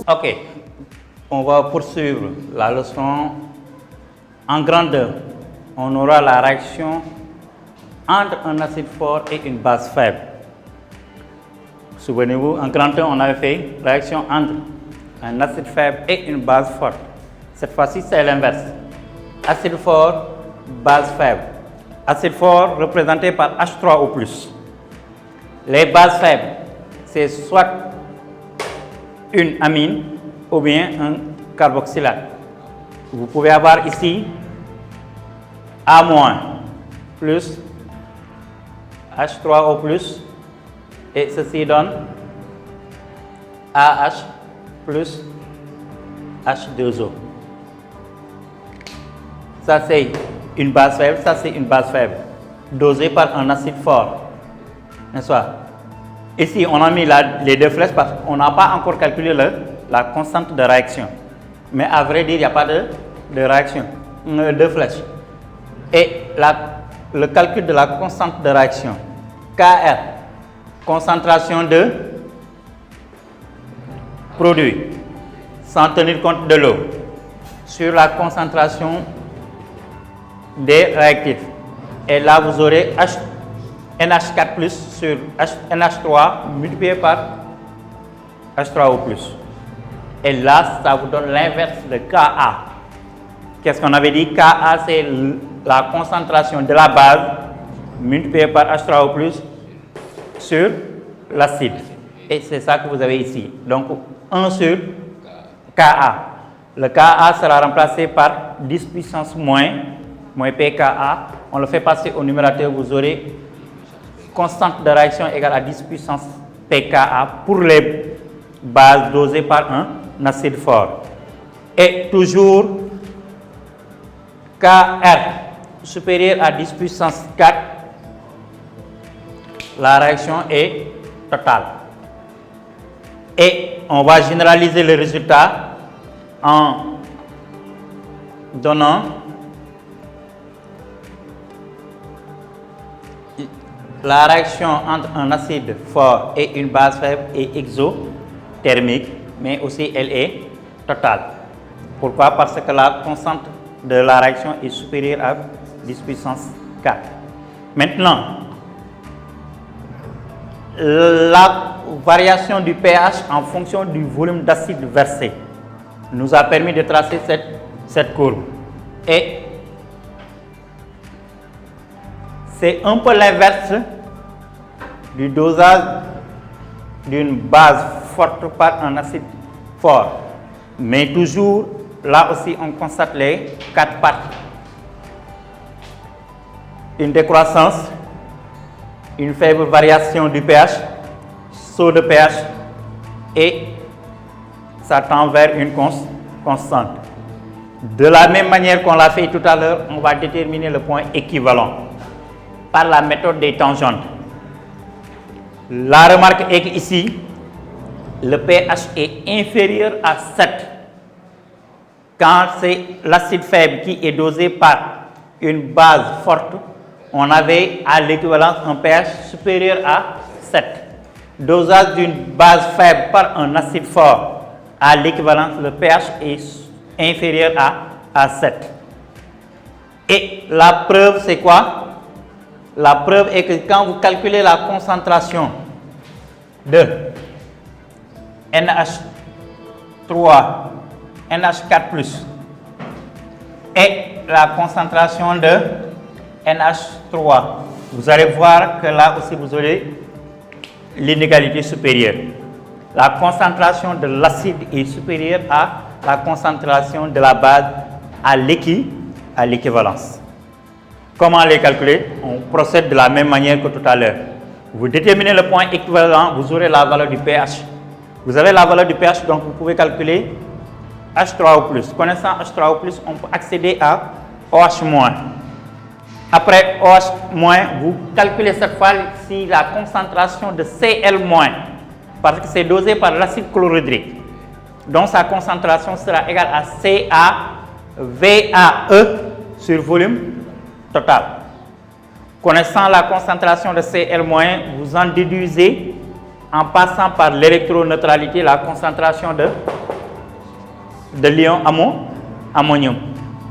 Ok, on va poursuivre la leçon en grandeur. On aura la réaction entre un acide fort et une base faible. Souvenez-vous, en grandeur, on avait fait réaction entre un acide faible et une base forte. Cette fois-ci, c'est l'inverse. Acide fort, base faible. Acide fort représenté par H3O+. Les bases faibles, c'est soit une amine ou bien un carboxylate. Vous pouvez avoir ici A- plus H3O+, et ceci donne AH plus H2O. Ça c'est une base faible, ça c'est une base faible, dosée par un acide fort, n'est-ce pas? Ici on a mis les deux flèches parce qu'on n'a pas encore calculé la constante de réaction. Mais à vrai dire, il n'y a pas de réaction, de flèches. Et le calcul de la constante de réaction, Kr, concentration de produit, sans tenir compte de l'eau, sur la concentration des réactifs. Et là, vous aurez NH4+, sur NH3 multiplié par H3O+. Et là, ça vous donne l'inverse de Ka. Qu'est-ce qu'on avait dit? Ka, c'est la concentration de la base multipliée par H3O+, sur l'acide. Et c'est ça que vous avez ici. Donc, 1 sur Ka. Le Ka sera remplacé par 10 puissance moins pKa. On le fait passer au numérateur, vous aurez constante de réaction égale à 10 puissance pKa pour les bases dosées par un acide fort. Et toujours Kr supérieur à 10 puissance 4, la réaction est totale. Et on va généraliser le résultat en donnant la réaction entre un acide fort et une base faible est exothermique, mais aussi elle est totale. Pourquoi? Parce que la constante de la réaction est supérieure à 10 puissance 4. Maintenant, la variation du pH en fonction du volume d'acide versé nous a permis de tracer cette courbe. Et c'est un peu l'inverse du dosage d'une base forte par un acide fort. Mais toujours, là aussi, on constate les 4 parties. Une décroissance, une faible variation du pH, saut de pH, et ça tend vers une constante. De la même manière qu'on l'a fait tout à l'heure, on va déterminer le point équivalent par la méthode des tangentes. La remarque est qu'ici, le pH est inférieur à 7 quand c'est l'acide faible qui est dosé par une base forte. On avait à l'équivalence un pH supérieur à 7. Dosage d'une base faible par un acide fort, à l'équivalence, le pH est inférieur à 7. Et la preuve, c'est quoi? La preuve est que quand vous calculez la concentration de NH3, NH4+, et la concentration de NH3, vous allez voir que là aussi vous aurez l'inégalité supérieure. La concentration de l'acide est supérieure à la concentration de la base à l'équivalence. Comment les calculer? On procède de la même manière que tout à l'heure. Vous déterminez le point équivalent, vous aurez la valeur du pH. Vous avez la valeur du pH, donc vous pouvez calculer H3O+. Connaissant H3O+, on peut accéder à OH-. Après OH-, vous calculez cette fois ci la concentration de Cl-, parce que c'est dosé par l'acide chlorhydrique. Donc sa concentration sera égale à CaVaE sur volume total. Connaissant la concentration de Cl-, vous en déduisez en passant par l'électroneutralité, la concentration de l'ion ammonium.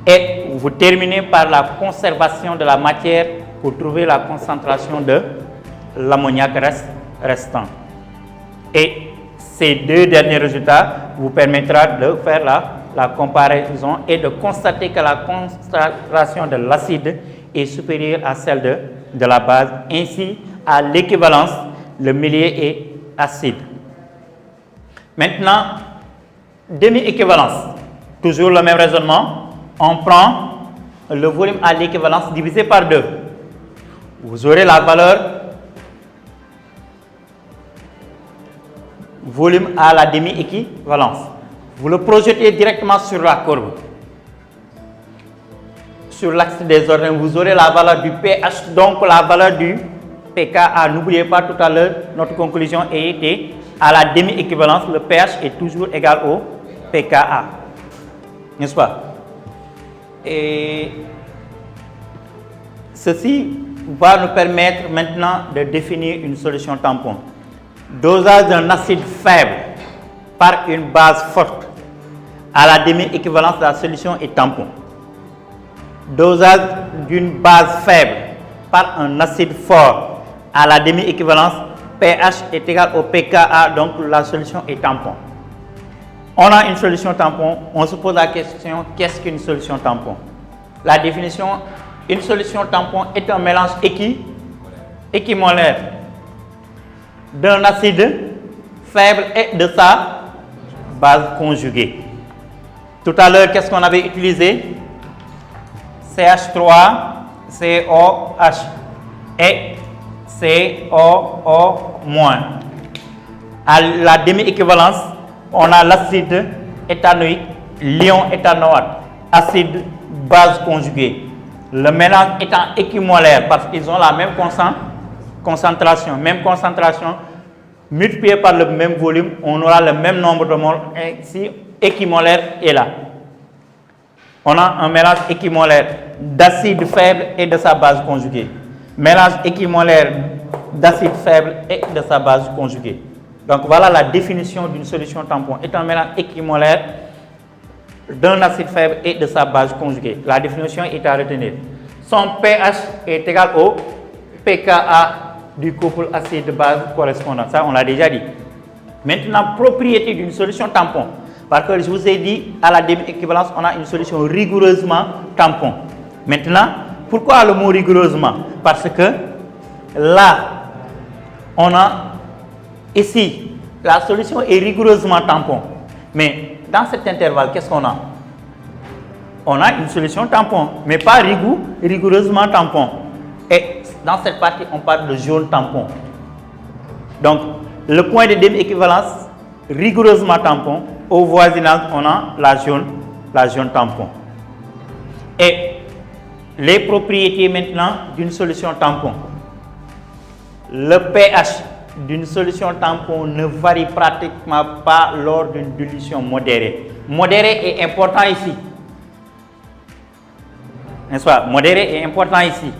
Et vous terminez par la conservation de la matière pour trouver la concentration de l'ammoniac restant. Et ces deux derniers résultats vous permettra de faire la comparaison et de constater que la concentration de l'acide est supérieure à celle de la base. Ainsi, à l'équivalence, le milieu est acide. Maintenant, demi-équivalence. Toujours le même raisonnement. On prend le volume à l'équivalence divisé par 2. Vous aurez la valeur volume à la demi-équivalence. Vous le projetez directement sur la courbe. Sur l'axe des ordres, vous aurez la valeur du pH, donc la valeur du pKa. N'oubliez pas, tout à l'heure, notre conclusion était à la demi-équivalence, le pH est toujours égal au pKa. N'est-ce pas? Et ceci va nous permettre maintenant de définir une solution tampon. Dosage d'un acide faible par une base forte. À la demi-équivalence, la solution est tampon. Dosage d'une base faible par un acide fort. À la demi-équivalence, pH est égal au pKa, donc la solution est tampon. On a une solution tampon, on se pose la question, qu'est-ce qu'une solution tampon? La définition, une solution tampon est un mélange équimolaire d'un acide faible et de sa base conjuguée. Tout à l'heure, qu'est-ce qu'on avait utilisé? CH3COH et COO-. À la demi-équivalence, on a l'acide éthanoïque, l'ion éthanoate, acide, base conjuguée. Le mélange étant équimolaire parce qu'ils ont la même concentration, multiplié par le même volume, on aura le même nombre de moles. Ici, équimolaire est là. On a un mélange équimolaire d'acide faible et de sa base conjuguée. Mélange équimolaire d'acide faible et de sa base conjuguée. Donc voilà la définition d'une solution tampon. Est un mélange équimolaire d'un acide faible et de sa base conjuguée. La définition est à retenir. Son pH est égal au pKa du couple acide-base correspondant. Ça, on l'a déjà dit. Maintenant, propriété d'une solution tampon. Parce que je vous ai dit, à la demi-équivalence, on a une solution rigoureusement tampon. Maintenant, pourquoi le mot rigoureusement? Parce que là, on a ici, la solution est rigoureusement tampon. Mais dans cet intervalle, qu'est-ce qu'on a? On a une solution tampon, mais pas rigoureusement tampon. Et dans cette partie, on parle de jaune tampon. Donc, le point de demi-équivalence, rigoureusement tampon. Au voisinage, on a la jaune tampon. Et les propriétés maintenant d'une solution tampon. Le pH d'une solution tampon ne varie pratiquement pas lors d'une dilution modérée. Modéré est important ici. N'est-ce pas? Modéré est important ici.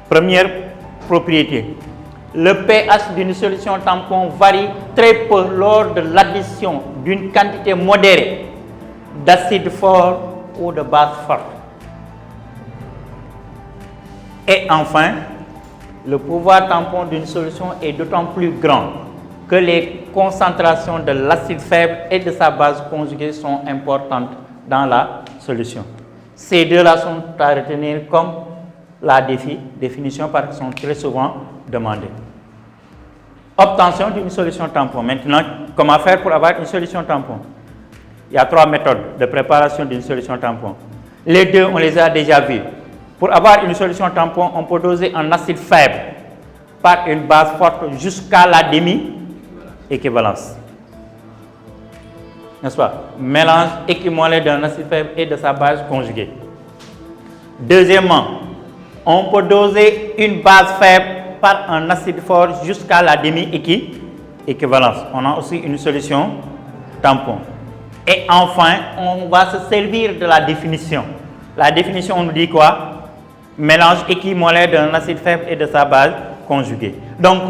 Première propriété. Le pH d'une solution tampon varie très peu lors de l'addition d'une quantité modérée d'acide fort ou de base forte. Et enfin, le pouvoir tampon d'une solution est d'autant plus grand que les concentrations de l'acide faible et de sa base conjuguée sont importantes dans la solution. Ces deux-là sont à retenir comme la définition parce qu'ils sont très souvent demandés. Obtention d'une solution tampon. Maintenant, comment faire pour avoir une solution tampon? Il y a 3 méthodes de préparation d'une solution tampon. Les deux, on les a déjà vues. Pour avoir une solution tampon, on peut doser un acide faible par une base forte jusqu'à la demi-équivalence. N'est-ce pas? Mélange équimolaire d'un acide faible et de sa base conjuguée. Deuxièmement, on peut doser une base faible par un acide fort jusqu'à la demi-équivalence. On a aussi une solution tampon. Et enfin, on va se servir de la définition. La définition, on nous dit quoi? Mélange équimolaire d'un acide faible et de sa base conjuguée. Donc,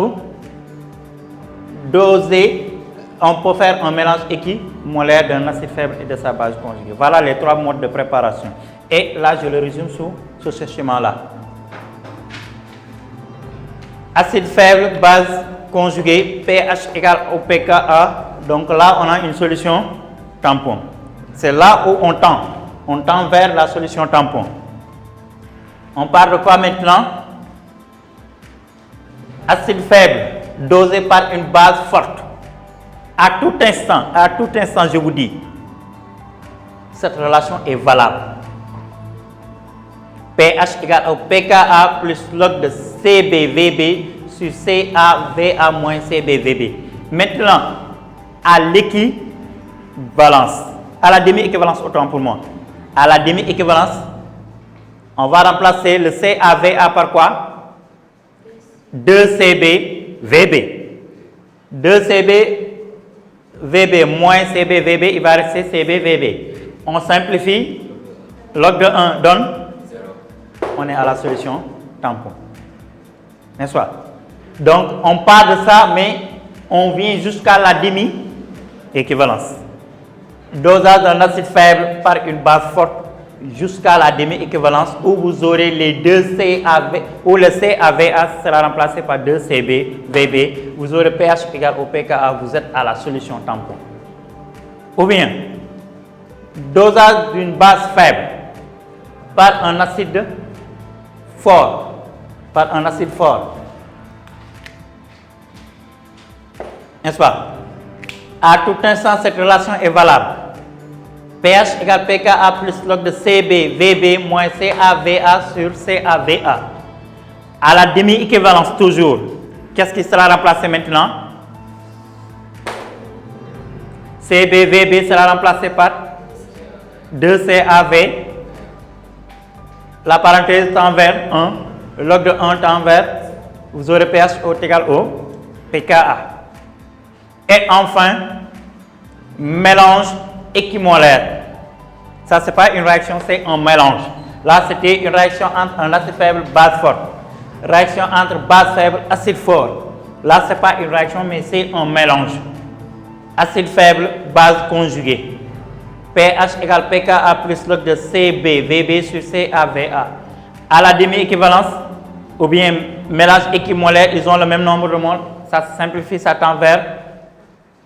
doser, on peut faire un mélange équimolaire d'un acide faible et de sa base conjuguée. Voilà les 3 modes de préparation. Et là, je le résume sous ce schéma-là. Acide faible, base conjuguée, pH égale au pKa. Donc là, on a une solution tampon. C'est là où on tend. On tend vers la solution tampon. On parle de quoi maintenant? Acide faible, dosé par une base forte. À tout instant, je vous dis, cette relation est valable. pH égale au pKa plus log de CbVb sur CaVa moins CbVb. Maintenant, à l'équivalence, à la demi-équivalence, autant pour moi. À la demi-équivalence, on va remplacer le CaVa par quoi? 2CbVb. 2CbVb moins CbVb, il va rester CbVb. On simplifie, log de 1 donne 0. On est à la solution tampon. N'est-ce pas? Donc, on part de ça, mais on vient jusqu'à la demi-équivalence. Dosage d'un acide faible par une base forte jusqu'à la demi-équivalence où vous aurez les 2 CaV, où le CaVa sera remplacé par 2 CbVb. Vous aurez pH égal au pKa, vous êtes à la solution tampon. Ou bien, dosage d'une base faible par un acide fort. Par un acide fort. N'est-ce pas? À tout instant, cette relation est valable. pH égale pKa plus log de CbVb moins CaVa sur CaVa. À la demi-équivalence toujours, qu'est-ce qui sera remplacé maintenant? CbVb sera remplacé par 2CaV. La parenthèse tend vers 1. Le log de 1 tend vers, vous aurez pH égal au pKa. Et enfin, mélange équimolaire. Ça, ce n'est pas une réaction, c'est un mélange. Là, c'était une réaction entre un acide faible, base forte. Réaction entre base faible, acide fort. Là, ce n'est pas une réaction, mais c'est un mélange. Acide faible, base conjuguée. pH égale pKa plus log de CbVb sur CaVa. À la demi-équivalence, ou bien mélange équimolaire, ils ont le même nombre de moles. Ça se simplifie, ça tend vers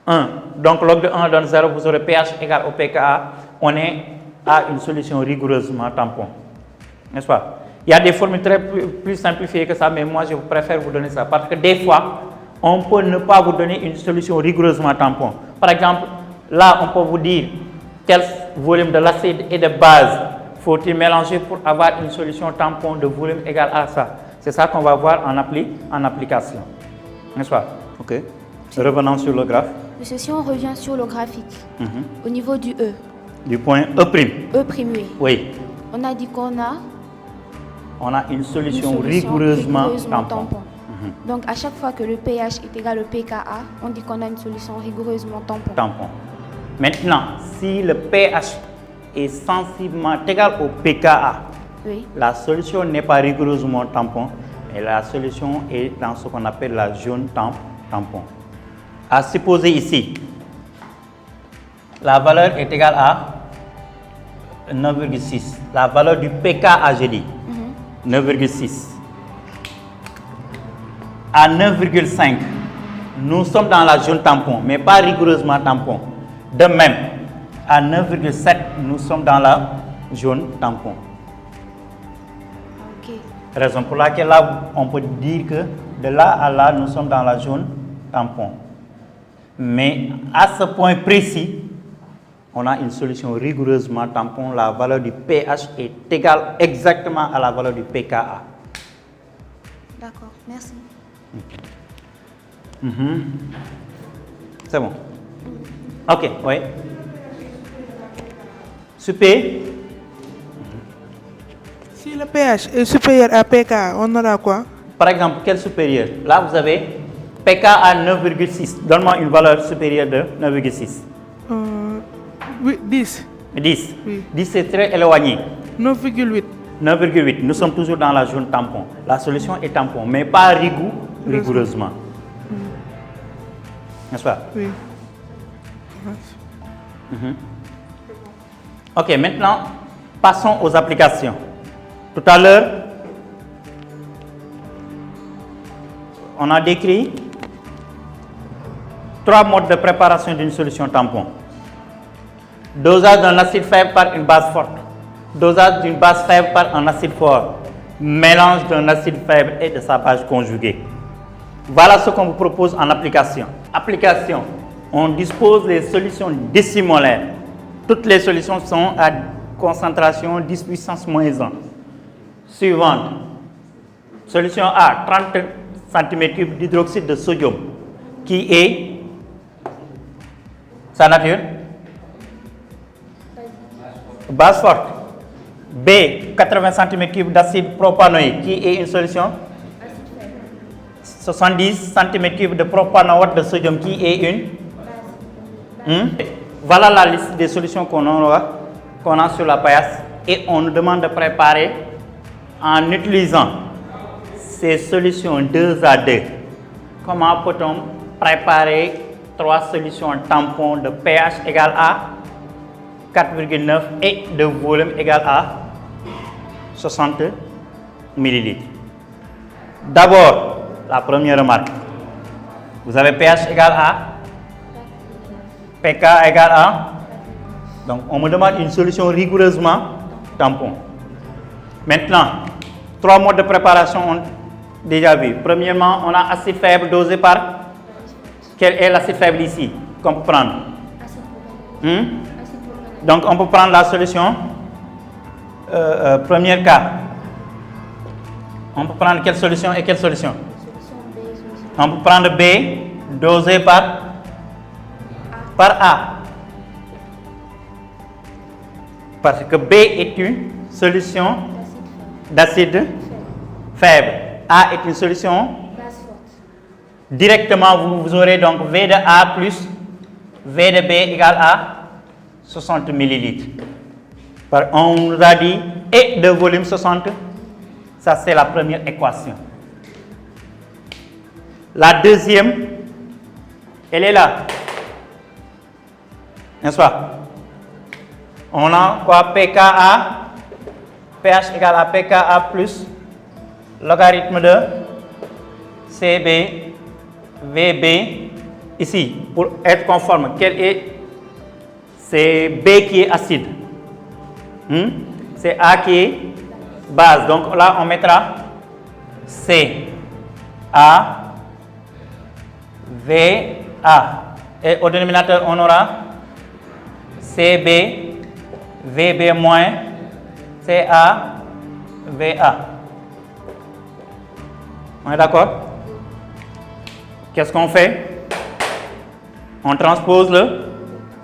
1. Donc, log de 1 donne 0, vous aurez pH égal au pKa. On est à une solution rigoureusement tampon. N'est-ce pas? Il y a des formules plus simplifiées que ça, mais moi, je préfère vous donner ça. Parce que des fois, on peut ne pas vous donner une solution rigoureusement tampon. Par exemple, là, on peut vous dire quel volume de l'acide et de base faut-il mélanger pour avoir une solution tampon de volume égal à ça. C'est ça qu'on va voir en application. N'est-ce pas? OK. Revenons sur le graphe. Monsieur, si on revient sur le graphique, au niveau du E. Du point E'. E', oui. On a dit qu'on a une solution rigoureusement tampon. Donc, à chaque fois que le pH est égal au pKa, on dit qu'on a une solution rigoureusement tampon. Maintenant, si le pH est sensiblement égal au pKa, oui, la solution n'est pas rigoureusement tampon, mais la solution est dans ce qu'on appelle la zone tampon. À supposer ici, la valeur est égale à 9,6. La valeur du pKa, je dis, 9,6. À 9,5, nous sommes dans la zone tampon, mais pas rigoureusement tampon. De même, à 9,7, nous sommes dans la zone tampon. Okay. Raison pour laquelle là, on peut dire que de là à là, nous sommes dans la zone tampon. Mais à ce point précis, on a une solution rigoureusement tampon. La valeur du pH est égale exactement à la valeur du pKa. D'accord, merci. C'est bon. OK, oui. Super. Si le pH est supérieur à pKa, on aura quoi? Par exemple, quel supérieur? Là, vous avez pKa à 9,6. Donne-moi une valeur supérieure de 9,6. Oui, 10. 10. Oui. 10, c'est très éloigné. 9,8. 9,8. Nous sommes toujours dans la zone tampon. La solution est tampon, mais pas rigoureusement. N'est-ce pas? Oui. Ok, maintenant, passons aux applications. Tout à l'heure, on a décrit 3 modes de préparation d'une solution tampon. Dosage d'un acide faible par une base forte. Dosage d'une base faible par un acide fort. Mélange d'un acide faible et de sa base conjuguée. Voilà ce qu'on vous propose en application. Application, on dispose des solutions décimolaires. Toutes les solutions sont à concentration 10 puissance moins 1. Suivante. Solution A, 30 cm3 d'hydroxyde de sodium, qui est sa nature base forte. B, 80 cm3 d'acide propanoïque, qui est une solution 70 cm3 de propanoate de sodium, qui est une Voilà la liste des solutions qu'on a sur la paillasse, et on nous demande de préparer en utilisant ces solutions 2 à 2. Comment peut-on préparer 3 solutions tampons de pH égale à 4,9 et de volume égal à 60 ml. D'abord, la première remarque. Vous avez pH égal à pK égale à. Donc, on me demande une solution rigoureusement tampon. Maintenant, 3 modes de préparation ont déjà vu. Premièrement, on a acide faible dosé par. Quel est l'acide faible ici qu'on peut prendre? Donc, on peut prendre la solution. Premier cas. On peut prendre quelle solution et quelle solution? On peut prendre B dosé par A. Parce que B est une solution d'acide faible. A est une solution directement, vous aurez donc V de A plus V de B égale à 60 ml. On nous a dit et de volume 60. Ça, c'est la première équation. La deuxième, elle est là. N'est-ce pas? On a quoi? pKa, pH égale à pKa plus logarithme de CB, VB. Ici, pour être conforme, quel est? C'est B qui est acide. C'est A qui est base. Donc là, on mettra C, A, V, A. Et au dénominateur, on aura CB, VB moins, CA, VA. On est d'accord? Qu'est-ce qu'on fait? On transpose le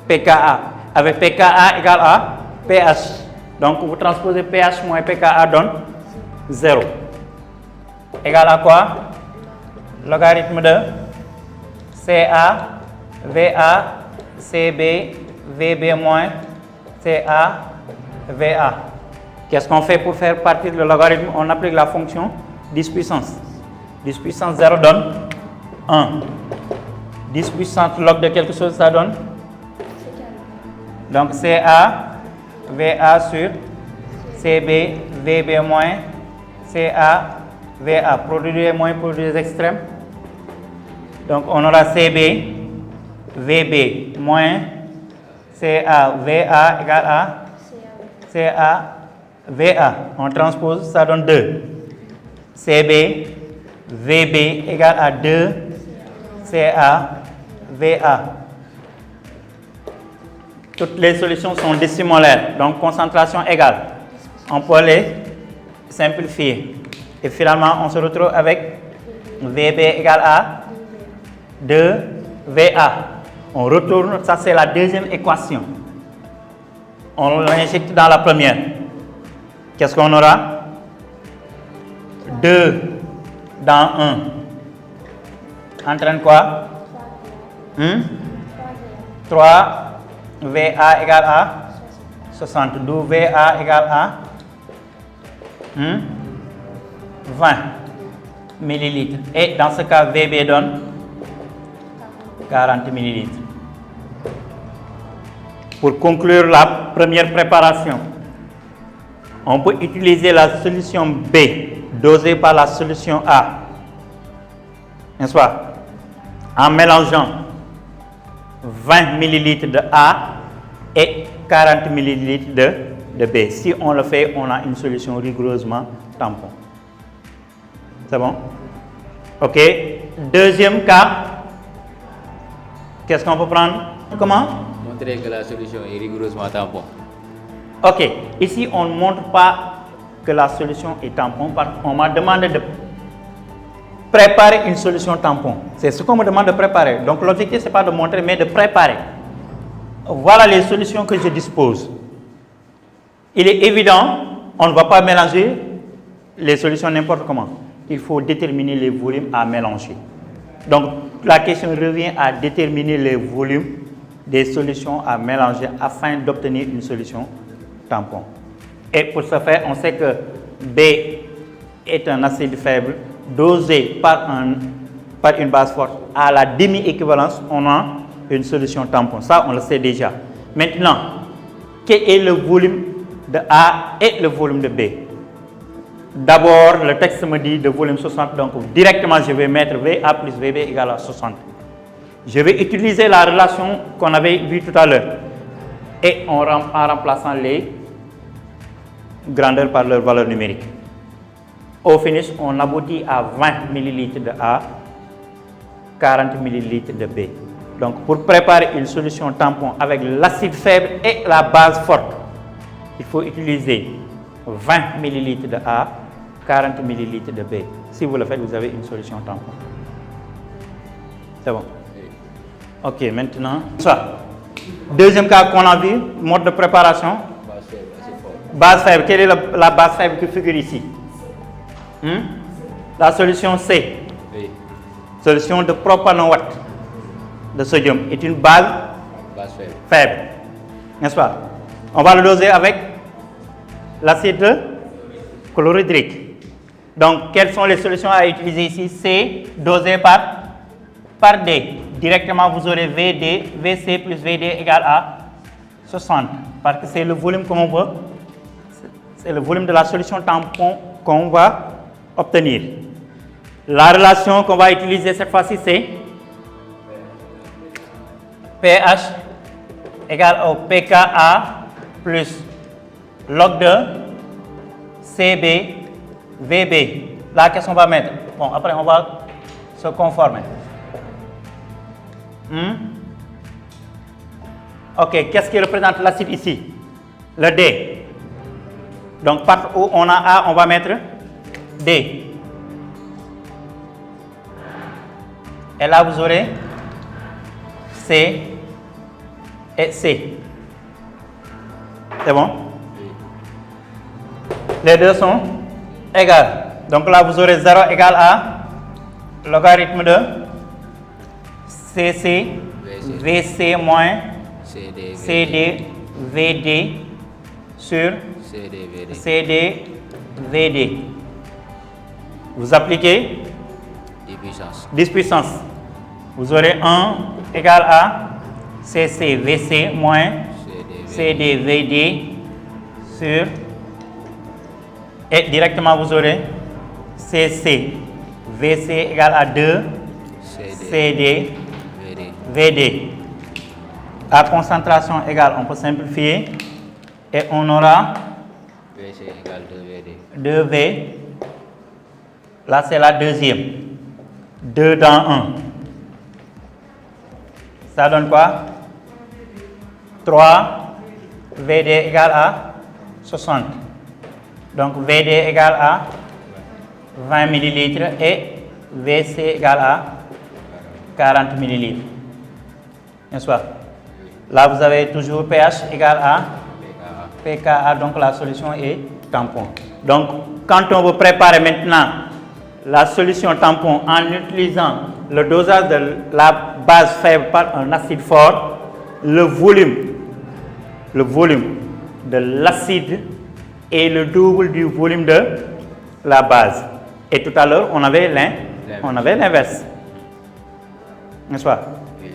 pKa. Avec pKa égale à pH. Donc, vous transposez pH moins pKa donne 0. Égal à quoi? Logarithme de CA, VA, CB, VB moins, CA, VA. Qu'est-ce qu'on fait pour faire partir le logarithme? On applique la fonction 10 puissance. 10 puissance 0 donne 1. 10 puissance log de quelque chose, ça donne? Donc, CA, VA sur CB, VB moins, CA, VA. Produit moins, produit extrêmes. Donc, on aura CB, VB moins, CA, VA égale à CA, VA. On transpose, ça donne 2. CB, VB égale à 2, CA, VA. Toutes les solutions sont décimolaires, donc concentration égale. On peut les simplifier. Et finalement, on se retrouve avec VB égale à 2 VA. On retourne, ça c'est la deuxième équation. On l'injecte dans la première. Qu'est-ce qu'on aura? 2 dans 1. Entraîne quoi? 3 VA égale à 60. D'où VA égale à 20 millilitres. Et dans ce cas, VB donne 40 millilitres. Pour conclure la première préparation, on peut utiliser la solution B dosée par la solution A, n'est-ce pas, en mélangeant 20 ml de A et 40 ml de B. Si on le fait, on a une solution rigoureusement tampon. C'est bon? Ok. Deuxième cas, qu'est-ce qu'on peut prendre? Comment? Montrer que la solution est rigoureusement tampon. Ok. Ici, on ne montre pas que la solution est tampon parce qu'on m'a demandé de préparer une solution tampon. C'est ce qu'on me demande de préparer. Donc l'objectif, ce n'est pas de montrer, mais de préparer. Voilà les solutions que je dispose. Il est évident, on ne va pas mélanger les solutions n'importe comment. Il faut déterminer les volumes à mélanger. Donc la question revient à déterminer les volumes des solutions à mélanger afin d'obtenir une solution tampon. Et pour ce faire, on sait que B est un acide faible dosé par une base forte. À la demi-équivalence, on a une solution tampon. Ça, on le sait déjà. Maintenant, quel est le volume de A et le volume de B? D'abord, le texte me dit de volume 60, donc directement je vais mettre VA plus VB égale à 60. Je vais utiliser la relation qu'on avait vue tout à l'heure et en remplaçant les grandeurs par leur valeur numérique. Au finish, on aboutit à 20 ml de A, 40 ml de B. Donc, pour préparer une solution tampon avec l'acide faible et la base forte, il faut utiliser 20 ml de A, 40 ml de B. Si vous le faites, vous avez une solution tampon. C'est bon? Ok, maintenant, ça. Deuxième cas qu'on a vu, mode de préparation. Base faible, assez fort. Base faible, quelle est la base faible qui figure ici? La solution C, Oui. solution de propanoate de sodium, est une base Base faible. faible, n'est-ce pas? On va le doser avec l'acide chlorhydrique. Donc, quelles sont les solutions à utiliser ici? C dosé par D. Directement, vous aurez VC plus VD égale à 60. Parce que c'est le volume qu'on veut. C'est le volume de la solution tampon qu'on va obtenir. La relation qu'on va utiliser cette fois-ci, c'est pH égale au pKa plus log de CB VB. Là, qu'est-ce qu'on va mettre? Bon, après, on va se conformer. Ok, qu'est-ce qui représente l'acide ici? Le D. Donc, partout où on a A, on va mettre D. Et là, vous aurez C et C. C'est bon? Les deux sont égales. Donc là, vous aurez 0 égale à logarithme de CC, VC moins CD, VD sur CD, VD. Vous appliquez 10 puissance. 10 puissance. Vous aurez 1 égale à CC, VC moins CD, VD sur... Et directement, vous aurez CC, VC égale à 2, CD, VD. À concentration égale, on peut simplifier et on aura VC égale 2 2VD. V. Là, c'est la deuxième. 2 dans 1. Ça donne quoi? 3. VD égale à 60. Donc, VD égale à 20 ml et VC égale à 40 ml. N'est-ce pas? Là, vous avez toujours pH égale à pKa, donc la solution est tampon. Donc, quand on veut préparer maintenant la solution tampon en utilisant le dosage de la base faible par un acide fort, le volume de l'acide est le double du volume de la base. Et tout à l'heure, on avait l'inverse. N'est-ce pas? Oui.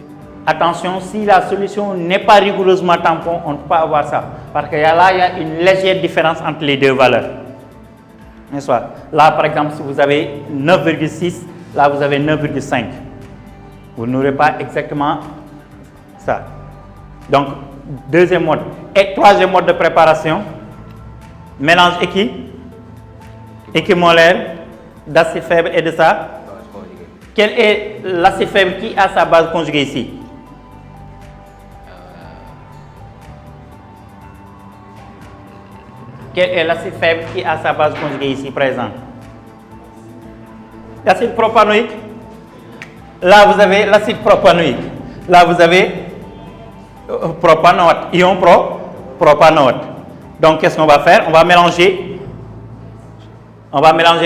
Attention, si la solution n'est pas rigoureusement tampon, on ne peut pas avoir ça. Parce qu'il y a une légère différence entre les deux valeurs. N'est-ce pas? Là, par exemple, si vous avez 9,6, là, vous avez 9,5. Vous n'aurez pas exactement ça. Donc, deuxième mode. Et troisième mode de préparation, mélange équimolaire d'acide faible et de ça. Base conjuguée. Quel est l'acide faible qui a sa base conjuguée ici? Quel est l'acide faible qui a sa base conjuguée ici présent? L'acide propanoïque. Là, vous avez l'acide propanoïque. Là, vous avez propanoate, ion propanoate. Donc, qu'est-ce qu'on va faire? On va mélanger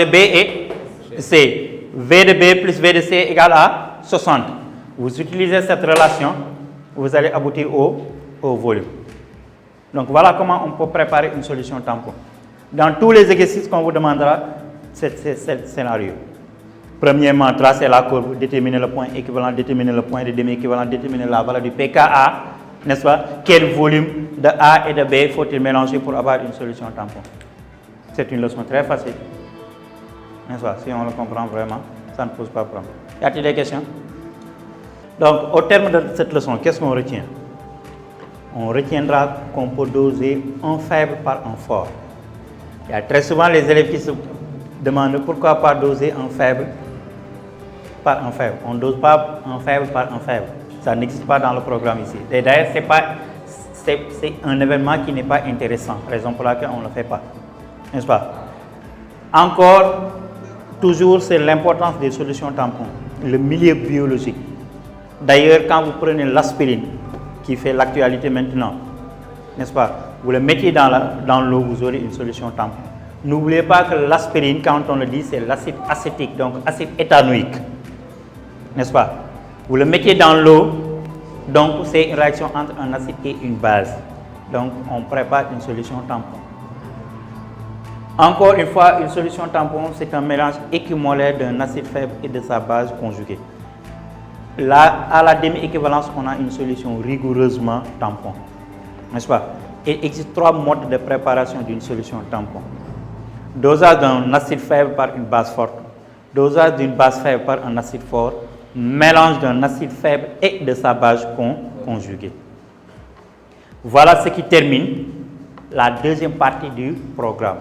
B et C. V de B plus V de C égale à 60. Vous utilisez cette relation, vous allez aboutir au volume. Donc, voilà comment on peut préparer une solution tampon. Dans tous les exercices qu'on vous demandera, c'est le scénario. Premièrement, tracer la courbe, déterminer le point équivalent, déterminer le point de demi-équivalent, déterminer la valeur du pKa, n'est-ce pas? Quel volume de A et de B faut-il mélanger pour avoir une solution tampon? C'est une leçon très facile. N'est-ce pas? Si on le comprend vraiment, ça ne pose pas de problème. Y a-t-il des questions? Donc, au terme de cette leçon, qu'est-ce qu'on retient? On retiendra qu'on peut doser un faible par un fort. Il y a très souvent les élèves qui se demandent pourquoi pas doser un faible par un faible. On ne dose pas un faible par un faible. Ça n'existe pas dans le programme ici. Et d'ailleurs, c'est un événement qui n'est pas intéressant, raison pour laquelle on ne le fait pas. N'est-ce pas? Encore, toujours, c'est l'importance des solutions tampons, le milieu biologique. D'ailleurs, quand vous prenez l'aspirine, qui fait l'actualité maintenant, n'est-ce pas? Vous le mettez dans l'eau, vous aurez une solution tampon. N'oubliez pas que l'aspirine, quand on le dit, c'est l'acide acétique, donc acide éthanoïque, n'est-ce pas? Vous le mettez dans l'eau, donc c'est une réaction entre un acide et une base. Donc on prépare une solution tampon. Encore une fois, une solution tampon, c'est un mélange équimolaire d'un acide faible et de sa base conjuguée. Là, à la demi-équivalence, on a une solution rigoureusement tampon, n'est-ce pas? Il existe 3 modes de préparation d'une solution tampon. Dosage d'un acide faible par une base forte, dosage d'une base faible par un acide fort, mélange d'un acide faible et de sa base conjuguée. Voilà ce qui termine la deuxième partie du programme.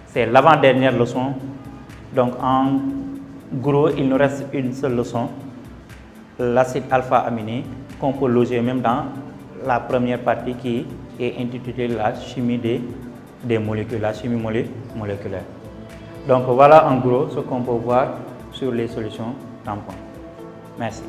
C'est l'avant-dernière leçon. Donc en gros, il nous reste une seule leçon, l'acide alpha-aminé, qu'on peut loger même dans la première partie qui est intitulée la chimie des molécules, la chimie moléculaire. Donc voilà en gros ce qu'on peut voir sur les solutions tampons. Merci.